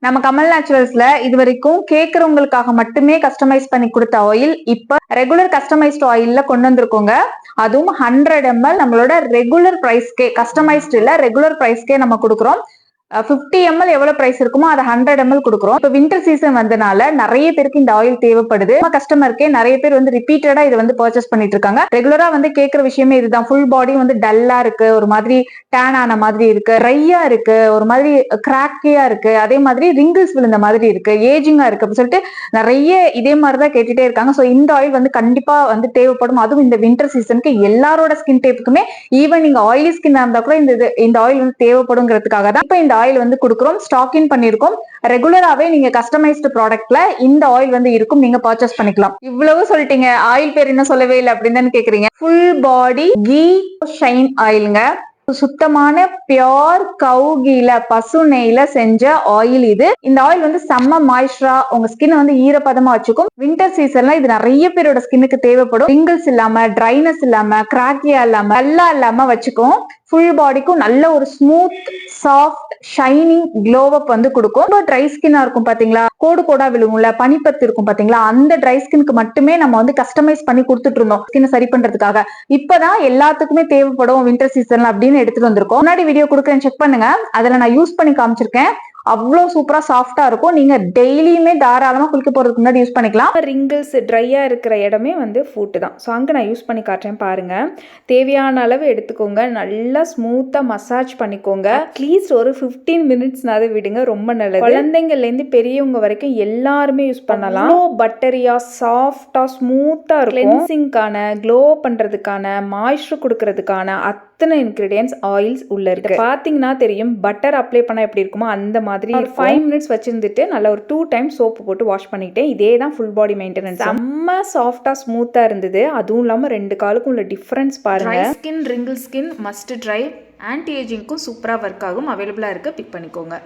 நம்ம கமல் நேச்சுரல்ஸ்ல இது வரைக்கும் கேட்கறவங்களுக்காக மட்டுமே கஸ்டமைஸ் பண்ணி கொடுத்த ஆயில் இப்ப ரெகுலர் கஸ்டமைஸ்ட் ஆயில்ல கொண்டு வந்திருக்கோங்க. அதுவும் 100 ml நம்மளோட ரெகுலர் பிரைஸ்க்கே, கஸ்டமைஸ்ட் இல்ல ரெகுலர் பிரைஸ்க்கே நம்ம கொடுக்குறோம். 50 ml எவ்வளவு பிரைஸ் இருக்குமோ அதை 100 ml கொடுக்குறோம். இப்போ வின்டர் சீசன் வந்தனால நிறைய பேருக்கு இந்த ஆயில் தேவைப்படுது. கஸ்டமருக்கே நிறைய பேர் வந்து ரிப்பீட்டடா இதை வந்து பர்ச்சேஸ் பண்ணிட்டு இருக்காங்க. ரெகுலரா வந்து கேட்கிற விஷயமே இதுதான். ஃபுல் பாடி வந்து டல்லா இருக்கு, ஒரு மாதிரி டேன் ஆன மாதிரி இருக்கு, ட்ரையா இருக்கு, ஒரு மாதிரி கிராக்கியா இருக்கு, அதே மாதிரி ரிங்கிள்ஸ் விழுந்த மாதிரி இருக்கு, ஏஜிங்கா இருக்கு அப்படின்னு சொல்லிட்டு நிறைய இதே மாதிரிதான் கேட்டுட்டே இருக்காங்க. ஸோ இந்த ஆயில் வந்து கண்டிப்பா வந்து தேவைப்படும். அதுவும் இந்த வின்டர் சீசனுக்கு எல்லாரோட ஸ்கின் டைப்புக்குமே, ஈவன் நீங்க ஆயிலி ஸ்கின் இருந்தா கூட இந்த ஆயில் வந்து தேவைப்படுங்கிறதுக்காக தான் இப்ப இந்த ஆயில் வந்து கொடுக்குறோம். ஸ்டாக் இன் பண்ணிருக்கோம். ரெகுலராவே நீங்க கஸ்டமைஸ்டு ப்ராடக்ட்ல இந்த ஆயில் வந்து இருக்கும், நீங்க பர்ச்சேஸ் பண்ணிக்கலாம். இவ்வளவு சொல்லிட்டீங்க, ஆயில் பேர் என்ன சொல்லவே இல்லை அப்படின்னு கேக்குறீங்க. ஃபுல் பாடி கீ ஷைன் ஆயிலுங்க. சுத்தமான பியோர் கவு கீல, பசு நெய்ல செஞ்ச ஆயில் இது. இந்த ஆயில் வந்து செம்ம மாய்ஸ்டரா உங்க ஸ்கின் வந்து ஈரப்பதமா வச்சுக்கும். வின்டர் சீசன்ல இது நிறைய பேரோட ஸ்கின்னுக்கு தேவைப்படும். ரிங்கிள்ஸ் இல்லாம, ட்ரைனஸ் இல்லாம, கிராக்கியா இல்லாம, நல்லா இல்லாம வச்சுக்கும். ஃபுல் பாடிக்கும் நல்ல ஒரு ஸ்மூத், சாஃப்ட், ஷைனிங் க்ளோ அப் வந்து கொடுக்கும். ரொம்ப ட்ரை ஸ்கின்னா இருக்கும் பாத்தீங்களா, கோடு கோடா விழுங்கும்ல, பனிப்பத்து இருக்கும் பாத்தீங்களா, அந்த ட்ரை ஸ்கின்க்கு மட்டுமே நம்ம வந்து கஸ்டமைஸ் பண்ணி கொடுத்துட்டு இருந்தோம் ஸ்கின் சரி பண்றதுக்காக. இப்பதான் எல்லாத்துக்குமே தேவைப்படும் வின்டர் சீசன்ல அப்படின்னு எடுத்துட்டு வந்திருக்கோம். முன்னாடி வீடியோ கொடுக்குறேன், செக் பண்ணுங்க. அதுல நான் யூஸ் பண்ணி காமிச்சிருக்கேன். அவ்வளவு சூப்பரா சாஃப்டா இருக்கும். நீங்க டெய்லியுமே தாராளமா குளிக்க போறதுக்கு முன்னாடி யூஸ் பண்ணிக்கலாம். ரிங்கிள்ஸ் ட்ரையா இருக்கிற இடமே வந்து ஃபுட் தான். ஸோ அங்கே நான் யூஸ் பண்ணி காட்டுறேன் பாருங்க. தேவையான அளவு எடுத்துக்கோங்க, நல்லா ஸ்மூத்தா மசாஜ் பண்ணிக்கோங்க. அட்லீஸ்ட் ஒரு 15 மினிட்ஸ்னாவது விடுங்க, ரொம்ப நல்லது. குழந்தைங்கள்லேருந்து பெரியவங்க வரைக்கும் எல்லாருமே யூஸ் பண்ணலாம். பட்டரியா, சாஃப்டா, ஸ்மூத்தா இருக்கும். கிளென்சிங்கான, க்ளோ பண்றதுக்கான, மாய்ஸ்சர் கொடுக்கறதுக்கான அத்தனை இன்கிரீடியன்ஸ் ஆயில்ஸ் உள்ள இருக்கு. பாத்தீங்கன்னா தெரியும், பட்டர் அப்ளை பண்ணா எப்படி இருக்குமோ அந்த மாதிரி 5 மினிட்ஸ் வச்சிருந்துட்டு நல்லா ஒரு 2 டைம்ஸ் சோப்பு போட்டு வாஷ் பண்ணிட்டேன். இதே தான் ஃபுல் பாடி மெயின்டெனன்ஸ். செம்ம சாஃப்டா ஸ்மூத்தா இருந்தது. அதுவும் இல்லாம 2 காலுக்கும் உள்ள டிஃபரன்ஸ் பாருங்க. Dry skin, wrinkle skin must try. Anti ஏஜிங்க்கும் சூப்பரா ஒர்க் ஆகும். அவைலபிளா இருக்கு, பிக் பண்ணிக்கோங்க.